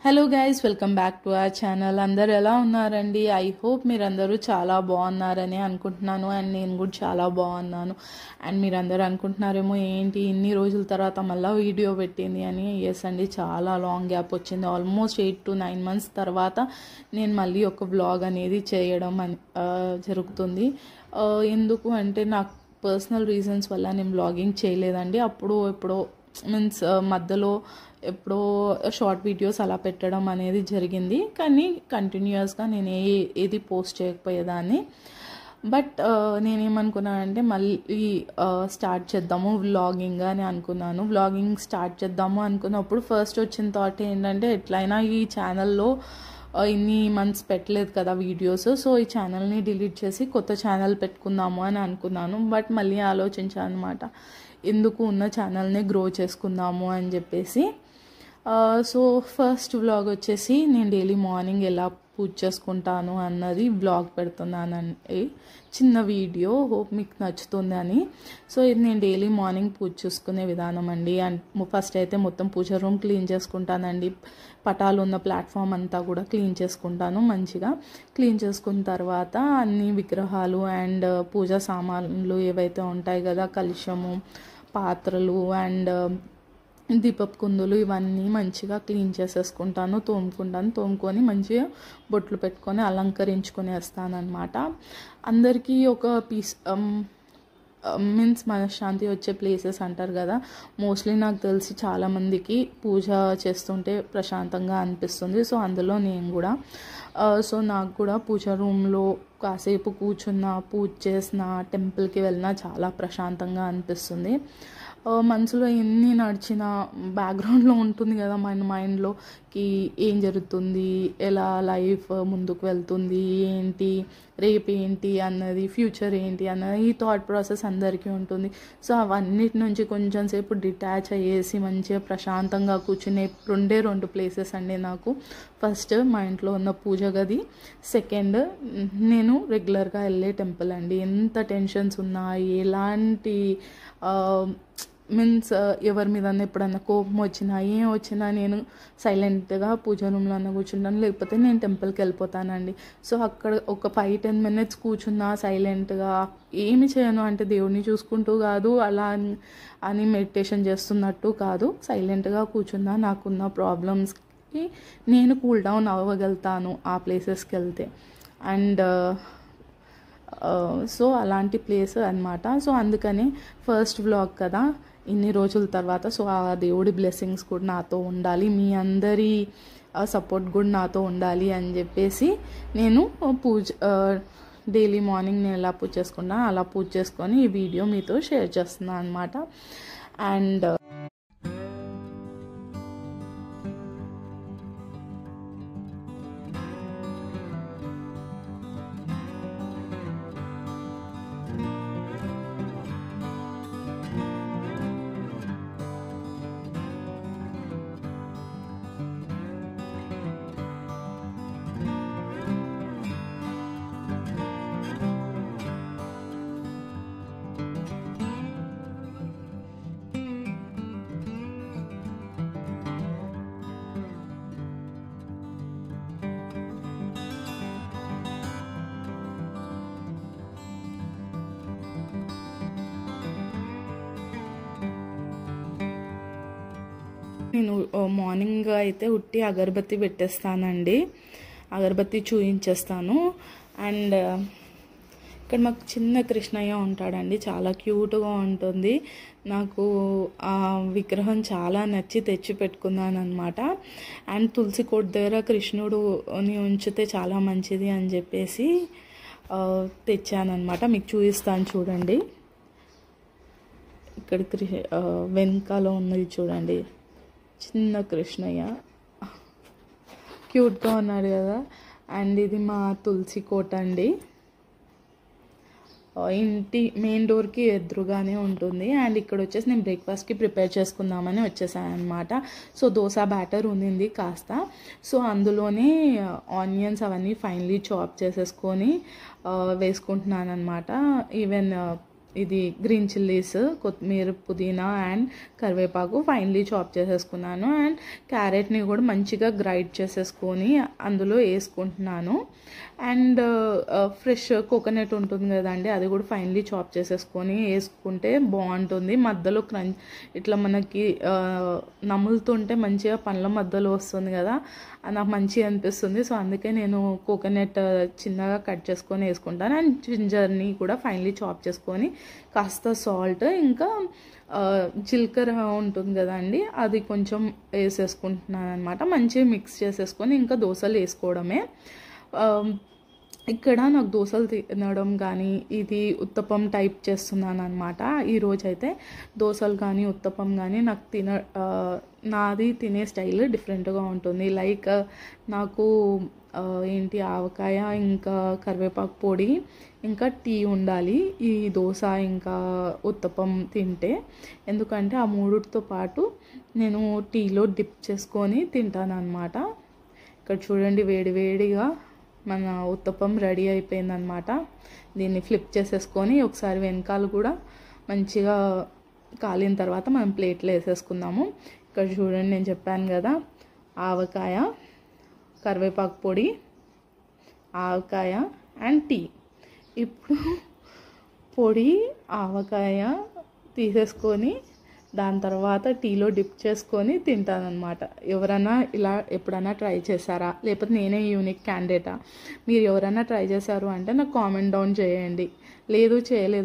Hello guys, welcome back to our channel. అందరు ఎలా ఉన్నారండి? ఐ హోప్ మీరందరూ చాలా బాగున్నారని అనుకుంటున్నాను. అండ్ నేను కూడా చాలా బాగున్నాను. అండ్ మీరందరూ అనుకుంటున్నారేమో ఏంటి ఇన్ని రోజుల తర్వాత మళ్ళీ వీడియో పెట్టింది అని. ఎస్ అండి, చాలా లాంగ్ గ్యాప్ వచ్చింది. ఆల్మోస్ట్ 8 to 9 months తర్వాత నేను మళ్ళీ ఒక వ్లాగ్ అనేది చేయడం జరుగుతుంది. ఎందుకు అంటే నాకు పర్సనల్ రీజన్స్ వల్ల నేను వ్లాగింగ్ చేయలేదండి. అప్పుడు ఎప్పుడో మీన్స్ మధ్యలో ఎప్పుడో షార్ట్ వీడియోస్ అలా పెట్టడం అనేది జరిగింది. కానీ కంటిన్యూస్గా నేను ఏది పోస్ట్ చేయకపోయేదాన్ని. బట్ నేనేమనుకున్నానంటే మళ్ళీ స్టార్ట్ చేద్దాము వ్లాగింగ్ అని అనుకున్నాను. వ్లాగింగ్ స్టార్ట్ చేద్దాము అనుకున్నప్పుడు ఫస్ట్ వచ్చిన థాట్ ఏంటంటే ఎట్లయినా ఈ ఛానల్లో ఇన్ని మంత్స్ పెట్టలేదు కదా వీడియోస్, సో ఈ ఛానల్ని డిలీట్ చేసి కొత్త ఛానల్ పెట్టుకుందాము అని అనుకున్నాను. బట్ మళ్ళీ ఆలోచించాను అనమాట, ఎందుకు ఉన్న ఛానల్ని గ్రో చేసుకుందాము అని చెప్పేసి. సో ఫస్ట్ వ్లాగ్ వచ్చేసి నేను డైలీ మార్నింగ్ ఎలా పూజ చేసుకుంటాను అన్నది వ్లాగ్ పెడుతున్నానండి. చిన్న వీడియో, హోప్ మీకు నచ్చుతుంది అని. సో ఇది నేను డైలీ మార్నింగ్ పూజ చేసుకునే విధానం అండి. అండ్ ఫస్ట్ అయితే మొత్తం పూజ రూమ్ క్లీన్ చేసుకుంటానండి. పటాలు ఉన్న ప్లాట్ఫామ్ అంతా కూడా క్లీన్ చేసుకుంటాను. మంచిగా క్లీన్ చేసుకున్న తర్వాత అన్ని విగ్రహాలు అండ్ పూజా సామాన్లు ఏవైతే ఉంటాయి కదా, కలశము, పాత్రలు అండ్ దీపపు కుందులు, ఇవన్నీ మంచిగా క్లీన్ చేసేసుకుంటాను. తోముకొని మంచిగా బొట్లు పెట్టుకొని అలంకరించుకొని వేస్తానమాట. అందరికీ ఒక పీస్ మీన్స్ మనశ్శాంతి వచ్చే ప్లేసెస్ అంటారు కదా, మోస్ట్లీ నాకు తెలిసి చాలామందికి పూజ చేస్తుంటే ప్రశాంతంగా అనిపిస్తుంది. సో అందులో నేను కూడా సో నాకు కూడా పూజ రూమ్లో కాసేపు కూర్చున్న, పూజ చేసిన, టెంపుల్కి వెళ్ళినా చాలా ప్రశాంతంగా అనిపిస్తుంది. మనసులో ఎన్ని నడిచిన బ్యాక్గ్రౌండ్లో ఉంటుంది కదా మన మైండ్లోకి, ఏం జరుగుతుంది, ఎలా లైఫ్ ముందుకు వెళ్తుంది, ఏంటి రేపు ఏంటి అన్నది, ఫ్యూచర్ ఏంటి అన్నది, ఈ థాట్ ప్రాసెస్ అందరికీ ఉంటుంది. సో అవన్నిటి నుంచి కొంచెం సేపు డిటాచ్ అయ్యేసి మంచిగా ప్రశాంతంగా కూర్చునే రెండు ప్లేసెస్ అండి నాకు. ఫస్ట్ మా ఇంట్లో ఉన్న పూజ గది, సెకండ్ నేను రెగ్యులర్గా వెళ్ళే టెంపుల్ అండి. ఎంత టెన్షన్స్ ఉన్నా, ఎలాంటి మీన్స్ ఎవరి మీద ఎప్పుడన్నా కోపం వచ్చినా ఏం వచ్చినా నేను సైలెంట్గా పూజ రూమ్లో అన్న కూర్చుంటాను, లేకపోతే నేను టెంపుల్కి వెళ్ళిపోతానండి. సో అక్కడ ఒక 5-10 minutes కూర్చున్నా సైలెంట్గా, ఏమి చేయను అంటే దేవుడిని చూసుకుంటూ కాదు, అలా అని మెడిటేషన్ చేస్తున్నట్టు కాదు, సైలెంట్గా కూర్చున్నా నాకున్న ప్రాబ్లమ్స్కి నేను కూల్ డౌన్ అవ్వగలుగుతాను ఆ ప్లేసెస్కి వెళ్తే. అండ్ సో అలాంటి ప్లేస్ అనమాట. సో అందుకని ఫస్ట్ వ్లాగ్ కదా, ఇన్ని రోజుల తర్వాత, సో ఆ దేవుడి బ్లెస్సింగ్స్ కూడా నాతో ఉండాలి, మీ అందరి సపోర్ట్ కూడా నాతో ఉండాలి అని చెప్పేసి నేను డైలీ మార్నింగ్ నేను ఎలా పూజ చేసుకున్నాను అలా పూజ చేసుకొని ఈ వీడియో మీతో షేర్ చేస్తున్నాను అనమాట. అండ్ నేను మార్నింగ్ అయితే ఉట్టి అగరబత్తి పెట్టేస్తానండి, అగరబత్తి చూయించేస్తాను. అండ్ ఇక్కడ మాకు చిన్న కృష్ణయ్య ఉంటాడండి, చాలా క్యూట్గా ఉంటుంది. నాకు ఆ విగ్రహం చాలా నచ్చి తెచ్చి పెట్టుకున్నాను అనమాట. అండ్ తులసి కోట దగ్గర కృష్ణుడుని ఉంచితే చాలా మంచిది అని చెప్పేసి తెచ్చానమాట. మీకు చూపిస్తాను చూడండి. ఇక్కడ వెనకాల ఉన్నది చూడండి, చిన్న కృష్ణయ్య క్యూట్గా ఉన్నాడు కదా. అండ్ ఇది మా తులసి కోట అండి, ఇంటి మెయిన్ డోర్కి ఎదురుగానే ఉంటుంది. అండ్ ఇక్కడ వచ్చేసి నేను బ్రేక్ఫాస్ట్కి ప్రిపేర్ చేసుకుందామని వచ్చేసాను అనమాట. సో దోశ బ్యాటర్ ఉంది కాస్త, సో అందులోనే ఆనియన్స్ అవన్నీ ఫైనలీ చాప్ చేసేసుకొని వేసుకుంటున్నాను అనమాట. ఈవెన్ ఇది గ్రీన్ చిల్లీస్, కొత్తిమీర, పుదీనా అండ్ కరివేపాకు ఫైన్లీ చాప్ చేసేసుకున్నాను. అండ్ క్యారెట్ని కూడా మంచిగా గ్రైండ్ చేసేసుకొని అందులో వేసుకుంటున్నాను. అండ్ ఫ్రెష్ కోకోనట్ ఉంటుంది కదండి, అది కూడా ఫైన్లీ చాప్ చేసేసుకొని వేసుకుంటే బాగుంటుంది. మధ్యలో క్రంచ్ ఇట్లా మనకి నములుతుంటే మంచిగా పండ్ల మధ్యలో వస్తుంది కదా, నాకు మంచిగా అనిపిస్తుంది. సో అందుకే నేను కోకోనట్ చిన్నగా కట్ చేసుకొని వేసుకుంటాను. అండ్ జింజర్ని కూడా ఫైన్లీ చాప్ చేసుకొని కాస్త సాల్ట్, ఇంకా జీలకర్ర ఉంటుంది కదండి, అది కొంచెం వేసేసుకుంటున్నాను అనమాట. మంచిగా మిక్స్ చేసేసుకొని ఇంకా దోశలు వేసుకోవడమే. ఇక్కడ నాకు దోశలు తినడం కానీ ఇది ఉత్తప్పం టైప్ చేస్తున్నాను అనమాట. ఈరోజైతే దోశలు కానీ ఉత్తప్పం కానీ నాకు నాది తినే స్టైల్ డిఫరెంట్గా ఉంటుంది. లైక్ నాకు ఏంటి ఆవకాయ, ఇంకా కరివేపాకు పొడి, ఇంకా టీ ఉండాలి ఈ దోశ ఇంకా ఉత్తప్పం తింటే. ఎందుకంటే ఆ మూడుతో పాటు నేను టీలో డిప్ చేసుకొని తింటాను అనమాట. ఇక్కడ చూడండి వేడివేడిగా మన ఉత్తప్పం రెడీ అయిపోయిందనమాట. దీన్ని ఫ్లిప్ చేసేసుకొని ఒకసారి వెనకాల కూడా మంచిగా కాలిన తర్వాత మనం ప్లేట్లో వేసేసుకుందాము. ఇక్కడ చూడండి, నేను చెప్పాను కదా ఆవకాయ, కరివేపాకు పొడి, ఆవకాయ అండ్ టీ. ఇప్పుడు పొడి ఆవకాయ తీసేసుకొని దాని తర్వాత టీలో డిప్ చేసుకొని తింటానన్నమాట. ఎవరైనా ఇలా ఎప్పుడైనా ట్రై చేశారా, లేకపోతే నేనే యూనిక్ క్యాండిడేటా? మీరు ఎవరైనా ట్రై చేశారు అంటే నాకు కామెంట్ డౌన్ చేయండి. లేదు చేయలేదు